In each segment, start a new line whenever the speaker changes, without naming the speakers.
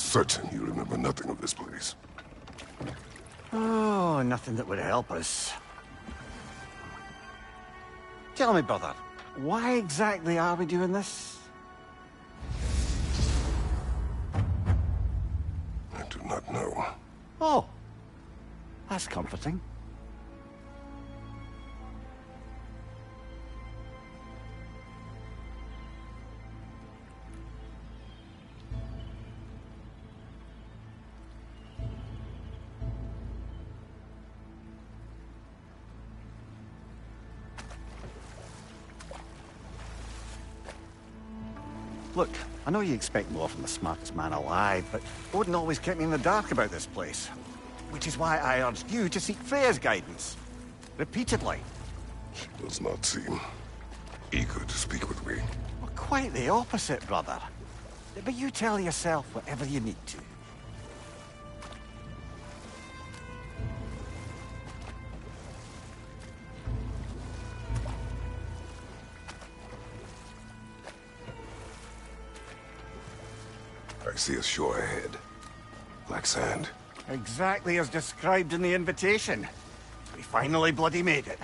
certain you remember nothing of this place.
Oh, nothing that would help us. Tell me, brother, why exactly are we doing this?
I do not know.
Oh, that's comforting. Look, I know you expect more from the smartest man alive, but Odin always kept me in the dark about this place. Which is why I urged you to seek Freya's guidance. Repeatedly.
She does not seem eager to speak with me.
Well, quite the opposite, brother. But you tell yourself whatever you need to.
I see a shore ahead. Black sand.
Exactly as described in the invitation. We finally bloody made it.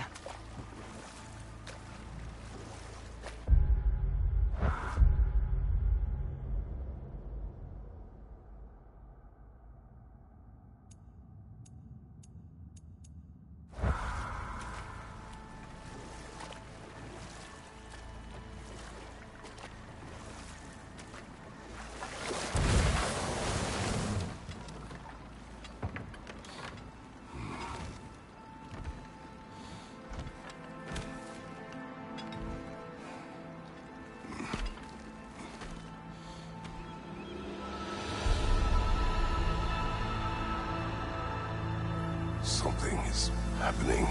Something is happening.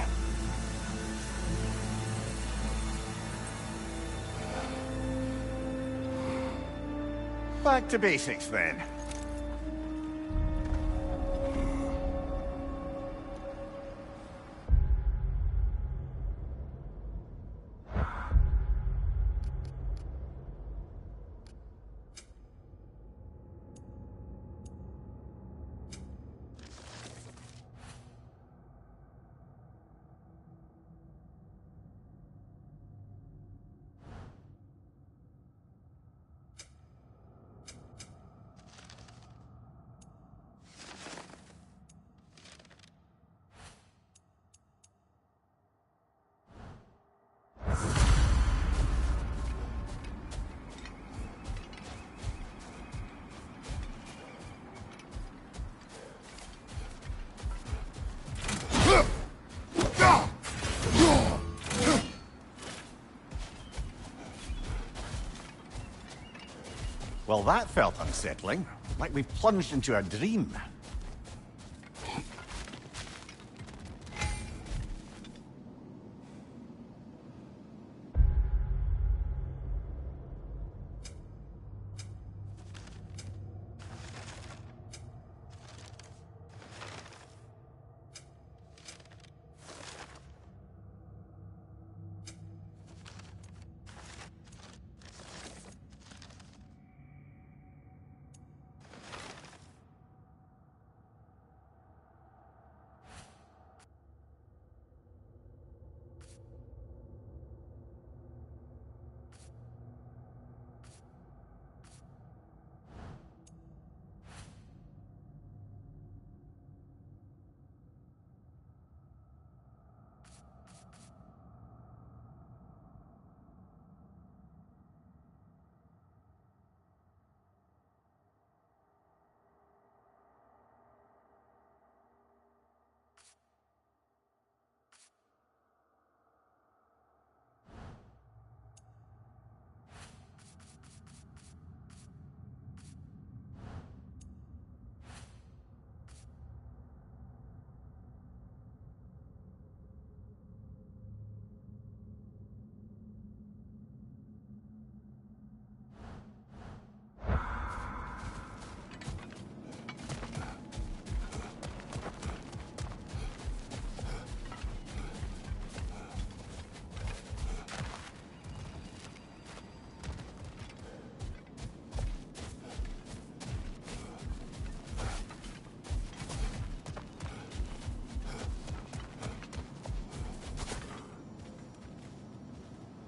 Back to basics, then. Well, that felt unsettling. Like we plunged into a dream.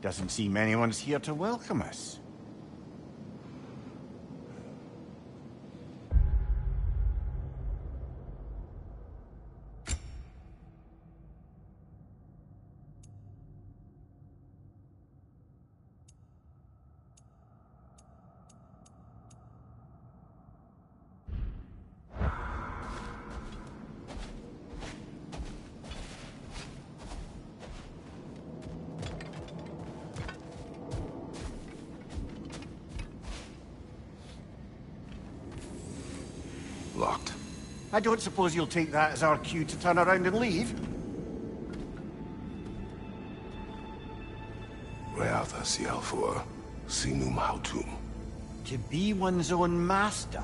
Doesn't seem anyone's here to welcome us.
Locked.
I don't suppose you'll take that as our cue to turn around and leave?
Reatha Sialfur, Sinum Hautum.
To be one's own master.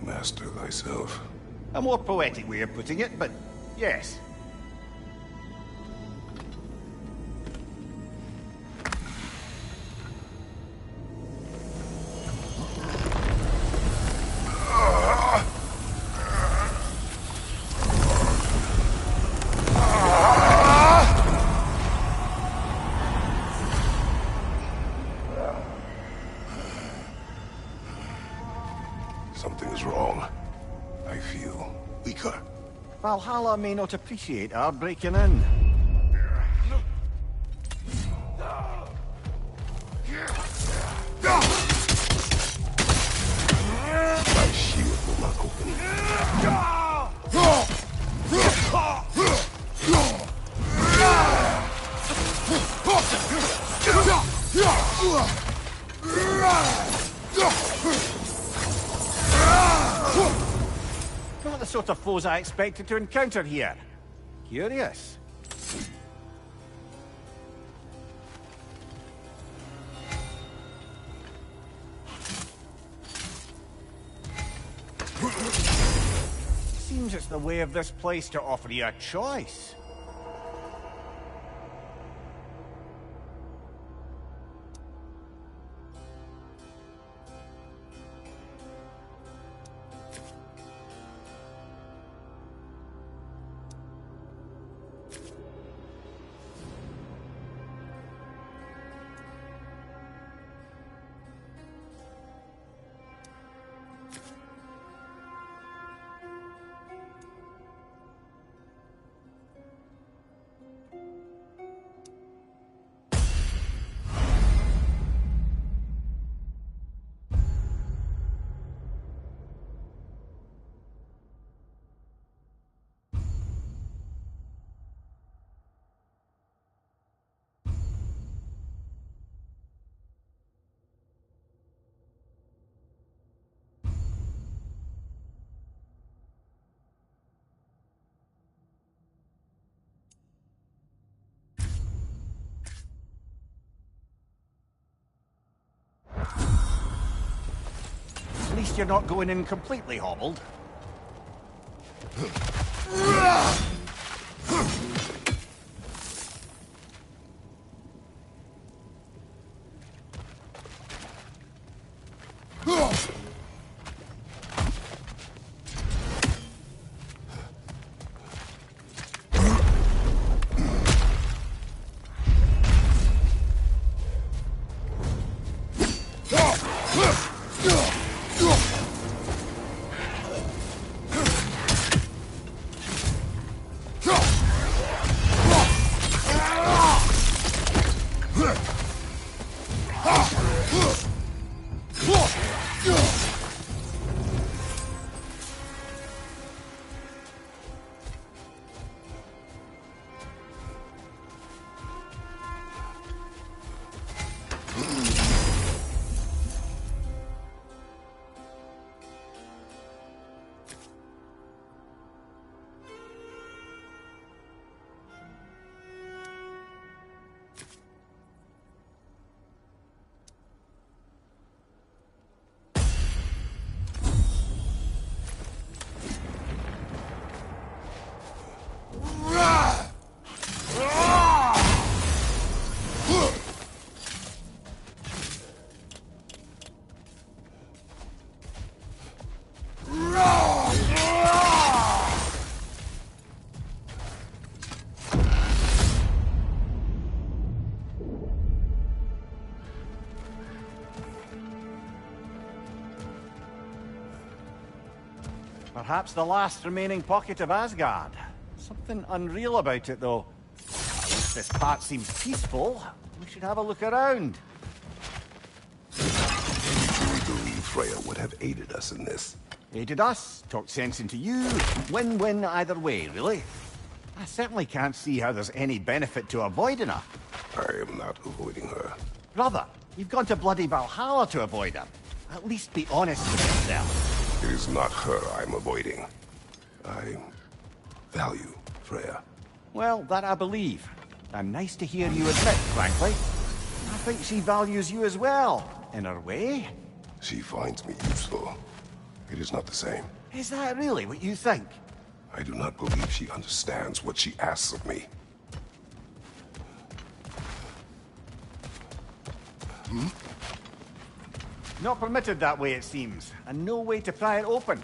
Master thyself.
A more poetic way of putting it, but yes.
Something is wrong. I feel weaker.
Valhalla may not appreciate our breaking in.
My shield will not open.
Not the sort of foes I expected to encounter here. Curious. Seems it's the way of this place to offer you a choice. At least you're not going in completely hobbled. Perhaps the last remaining pocket of Asgard. Something unreal about it, though. This part seems peaceful. We should have a look around.
We believe Freya would have aided us in this.
Aided us, talked sense into you. Win-win either way, really. I certainly can't see how there's any benefit to avoiding her.
I am not avoiding her.
Brother, you've gone to bloody Valhalla to avoid her. At least be honest with yourself.
It is not her I'm avoiding. I value Freya.
Well, that I believe. And nice to hear you admit, frankly. I think she values you as well, in her way.
She finds me useful. It is not the same.
Is that really what you think?
I do not believe she understands what she asks of me.
Not permitted that way, it seems. And no way to pry it open.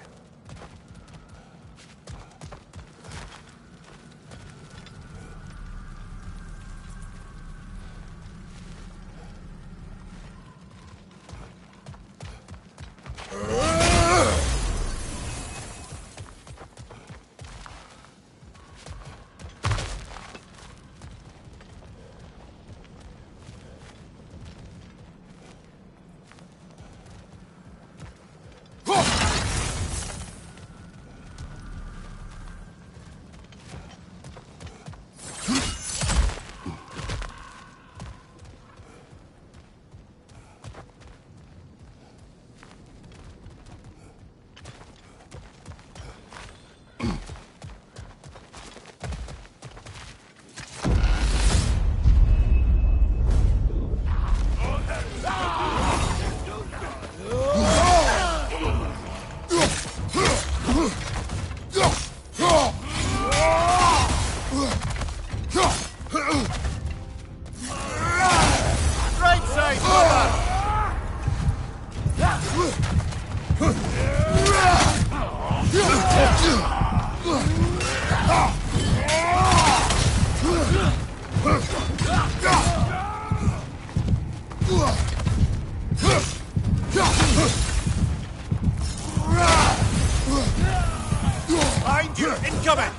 Behind you! Incoming!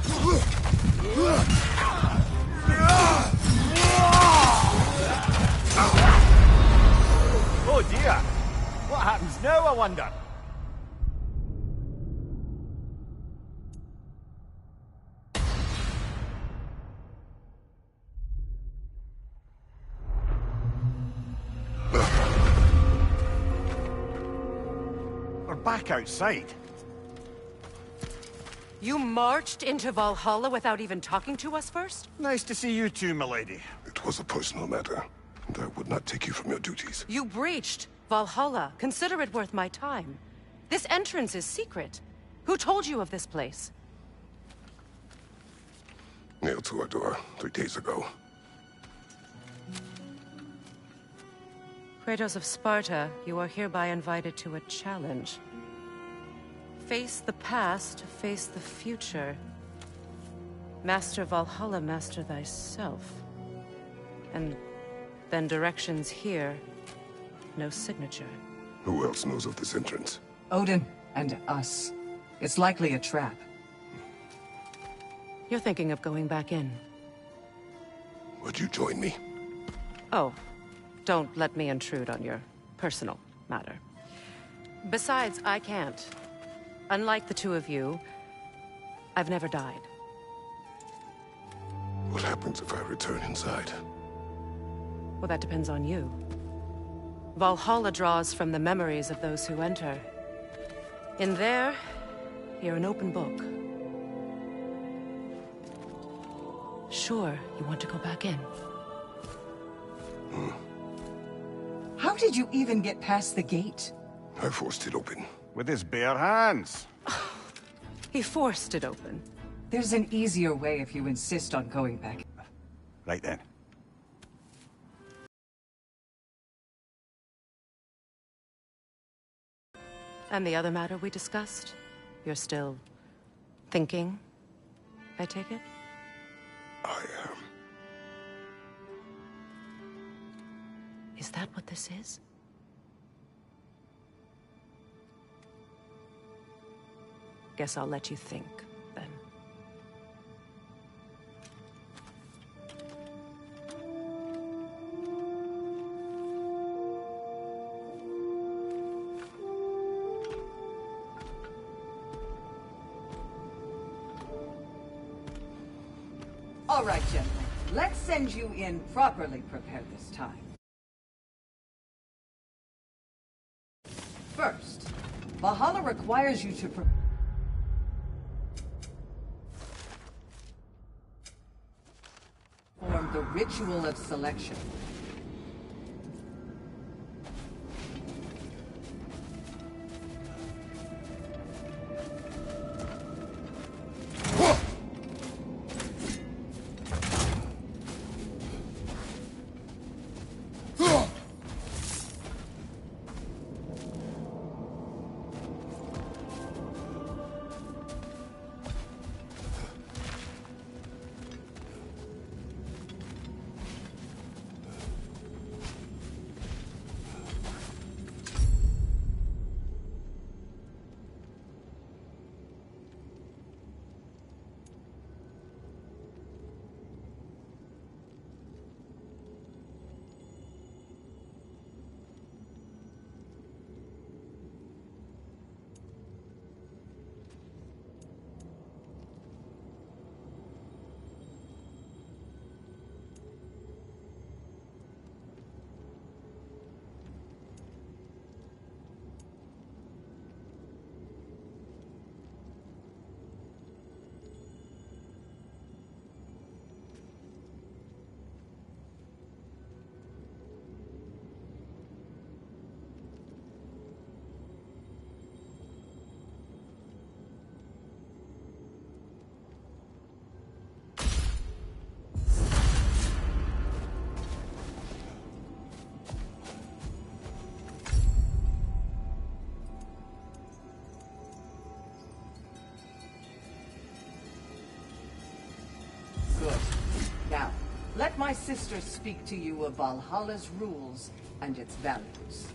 Oh dear! What happens now, I wonder? We're back outside.
You marched into Valhalla without even talking to us first?
Nice to see you too, milady.
It was a personal matter, and I would not take you from your duties.
You breached Valhalla. Consider it worth my time. This entrance is secret. Who told you of this place?
Nailed to our door 3 days ago.
Kratos of Sparta, you are hereby invited to a challenge. Face the past, face the future. Master Valhalla, master thyself. And then directions here, no signature.
Who else knows of this entrance?
Odin and us. It's likely a trap.
You're thinking of going back in.
Would you join me?
Oh, don't let me intrude on your personal matter. Besides, I can't. Unlike the two of you, I've never died.
What happens if I return inside?
Well, that depends on you. Valhalla draws from the memories of those who enter. In there, you're an open book. Sure, you want to go back in.
How did you even get past the gate?
I forced it open.
With his bare hands.
He forced it open.
There's an easier way if you insist on going back.
Right then.
And the other matter we discussed? You're still thinking, I take it?
I am.
Is that what this is? guess I'll let you think, then.
All right, gentlemen. Let's send you in properly prepared this time. First, Valhalla requires you to perform the ritual of selection. Good. Now, let my sister speak to you of Valhalla's rules and its values.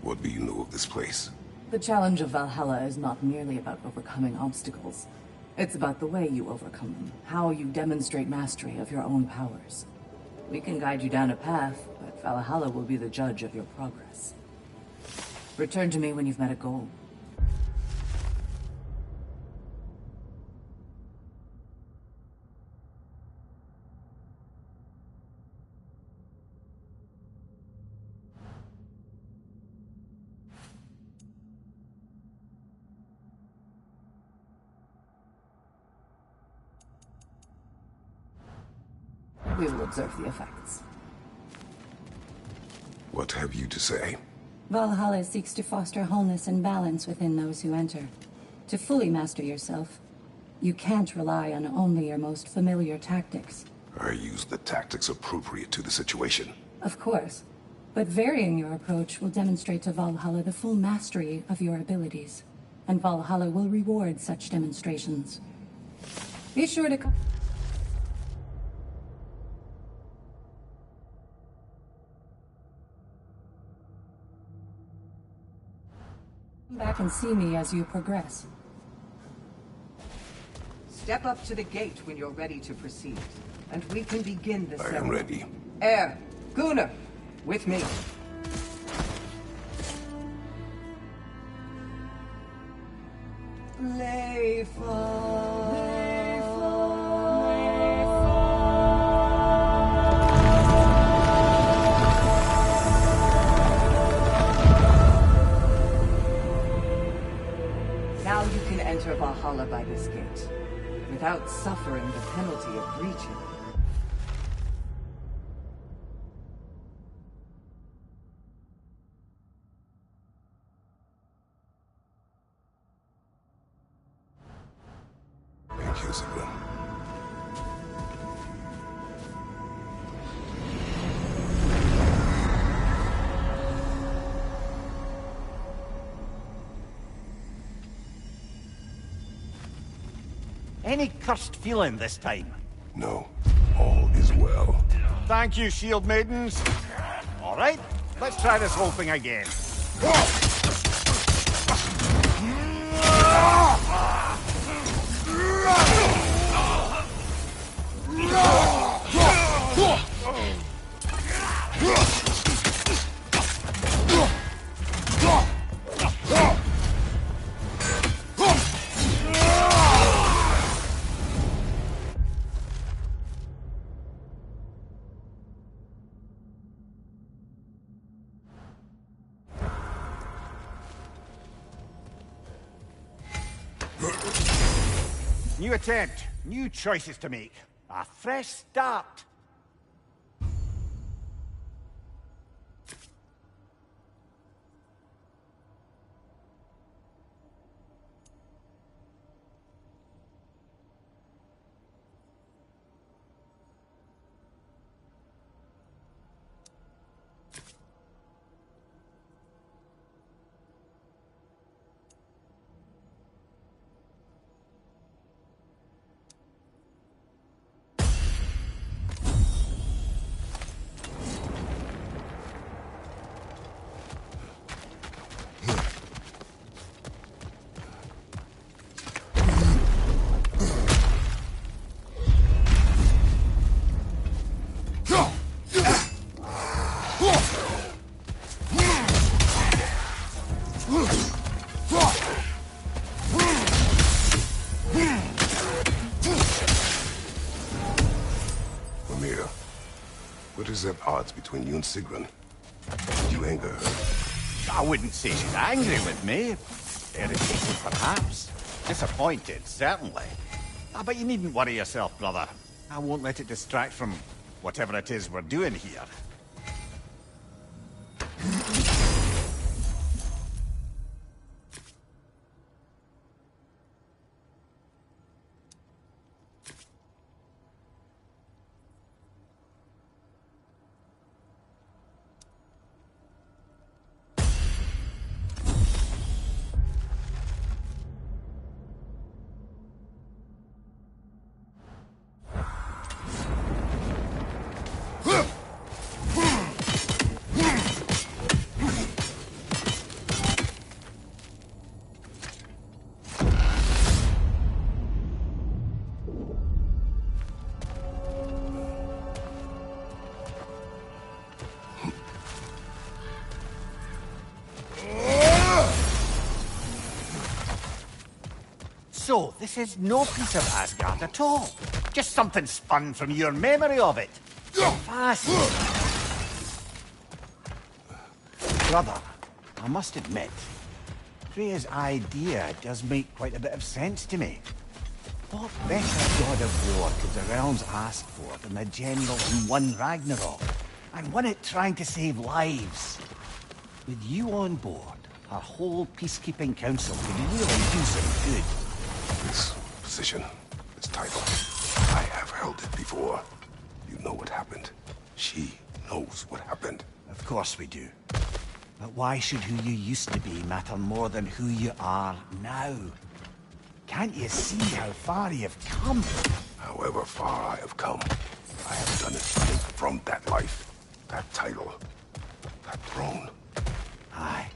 What do you know of this place?
The challenge of Valhalla is not merely about overcoming obstacles. It's about the way you overcome them, how you demonstrate mastery of your own powers. We can guide you down a path, but Valhalla will be the judge of your progress. Return to me when you've met a goal. We will observe the effects.
What have you to say?
Valhalla seeks to foster wholeness and balance within those who enter. To fully master yourself, you can't rely on only your most familiar tactics.
I use the tactics appropriate to the situation.
Of course, but varying your approach will demonstrate to Valhalla the full mastery of your abilities, and Valhalla will reward such demonstrations. Be sure to come back and see me as you progress.
Step up to the gate when you're ready to proceed, and we can begin the ceremony.
I am ready.
Air, Gunnar, with me. Now you can enter Valhalla by this gate, without suffering the penalty of breaching.
Thank you, Sigmund.
Any cursed feeling this time?
No, all is well.
Thank you, shield maidens. All right, Let's try this whole thing again. New attempt, new choices to make. A fresh start.
What is at odds between you and Sigrun? Did you anger her?
I wouldn't say she's angry with me. Irritated, perhaps. Disappointed, certainly. But you needn't worry yourself, brother. I won't let it distract from whatever it is we're doing here. So, this is no piece of Asgard at all. Just something spun from your memory of it. Fast. Brother, I must admit, Freya's idea does make quite a bit of sense to me. What better god of war could the realms ask for than the general who won Ragnarok, and won it trying to save lives? With you on board, our whole peacekeeping council could really do some good.
This position, this title, I have held it before. You know what happened. She knows what happened.
Of course we do. But why should who you used to be matter more than who you are now? Can't you see how far you've come?
However far I have come, I have done it from that life, that title, that throne.
Aye.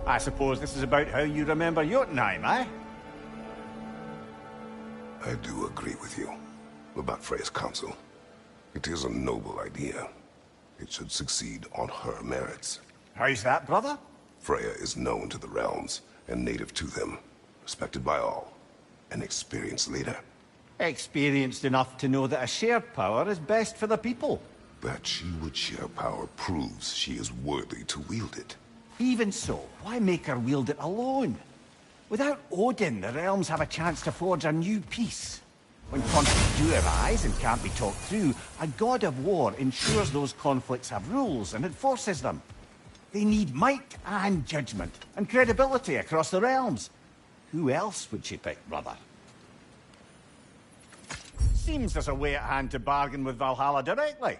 I suppose this is about how you remember Jotunheim, eh?
I do agree with you about Freya's council. It is a noble idea. It should succeed on her merits.
How's that, brother?
Freya is known to the realms and native to them, respected by all. An experienced leader.
Experienced enough to know that a shared power is best for the people.
That she would share power proves she is worthy to wield it.
Even so, why make her wield it alone? Without Odin, the realms have a chance to forge a new peace. When conflicts do arise and can't be talked through, a god of war ensures those conflicts have rules and enforces them. They need might and judgment, and credibility across the realms. Who else would she pick, brother? Seems there's a way at hand to bargain with Valhalla directly.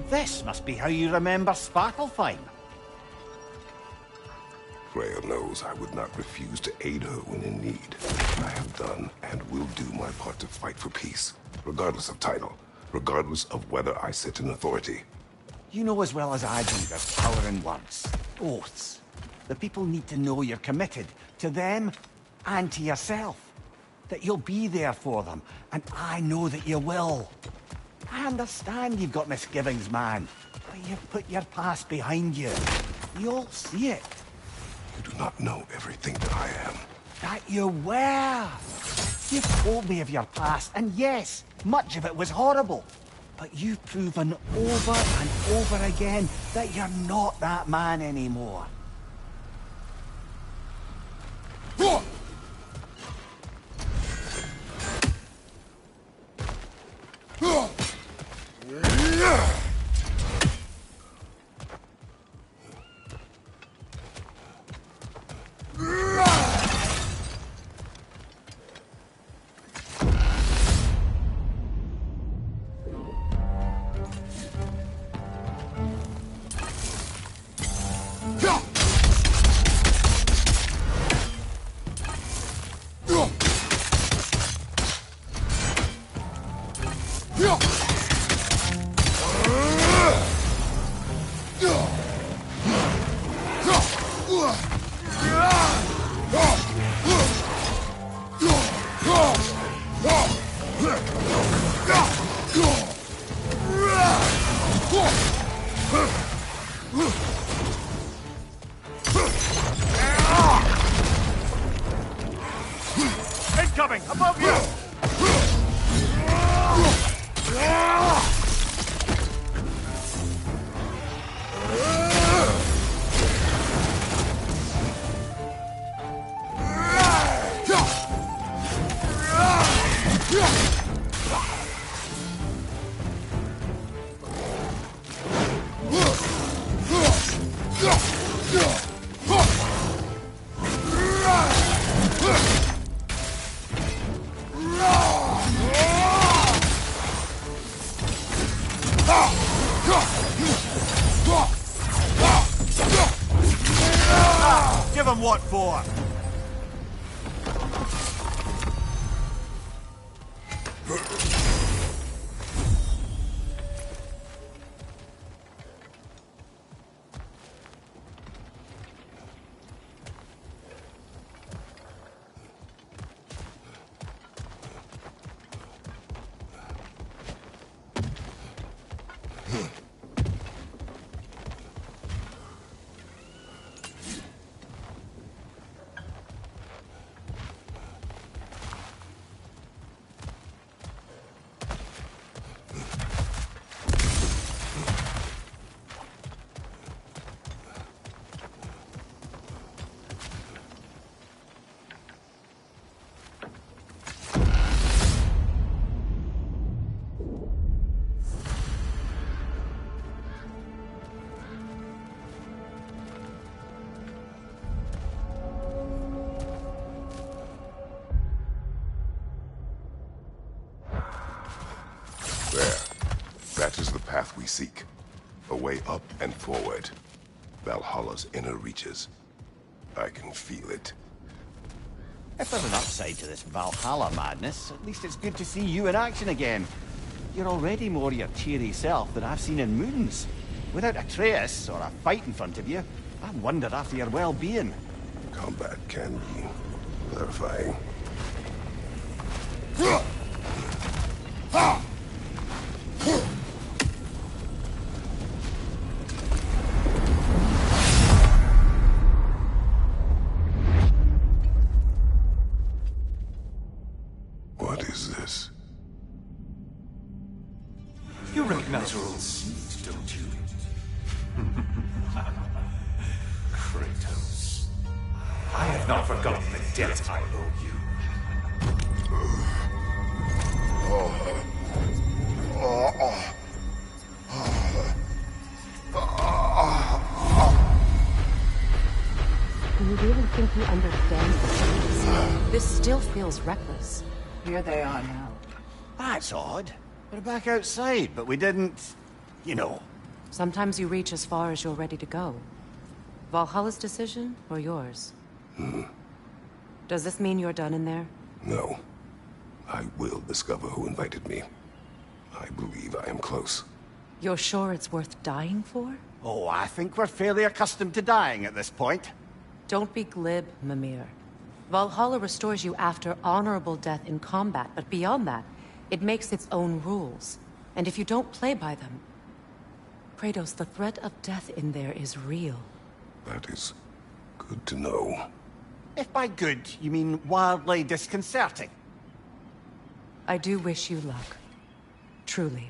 This must be how you remember Svartalfheim.
Freya knows I would not refuse to aid her when in need. I have done and will do my part to fight for peace, regardless of title, regardless of whether I sit in authority.
You know as well as I do there's power in words. Oaths. The people need to know you're committed, to them and to yourself. That you'll be there for them, and I know that you will. I understand you've got misgivings, man, but you've put your past behind you. We all see it.
You do not know everything that I am.
That you were. You've told me of your past, and yes, much of it was horrible. But you've proven over and over again that you're not that man anymore. Incoming! Above you! Give him what for?
That is the path we seek. A way up and forward. Valhalla's inner reaches. I can feel it.
If there's an upside to this Valhalla madness, at least it's good to see you in action again. You're already more your cheery self than I've seen in moons. Without Atreus or a fight in front of you, I wondered after your well-being.
Combat can be clarifying. What is this?
You recognize your old seat, don't you? Kratos. I have not forgotten the debt I owe you.
Do you really think you understand this? This still feels reckless.
Here they are now.
That's odd. We're back outside, but we didn't... you know.
Sometimes you reach as far as you're ready to go. Valhalla's decision, or yours? Does this mean you're done in there?
No. I will discover who invited me. I believe I am close.
You're sure it's worth dying for?
Oh, I think we're fairly accustomed to dying at this point.
Don't be glib, Mimir. Valhalla restores you after honorable death in combat, but beyond that, it makes its own rules. And if you don't play by them... Kratos, the threat of death in there is real.
That is good to know.
If by good, you mean wildly disconcerting.
I do wish you luck. Truly.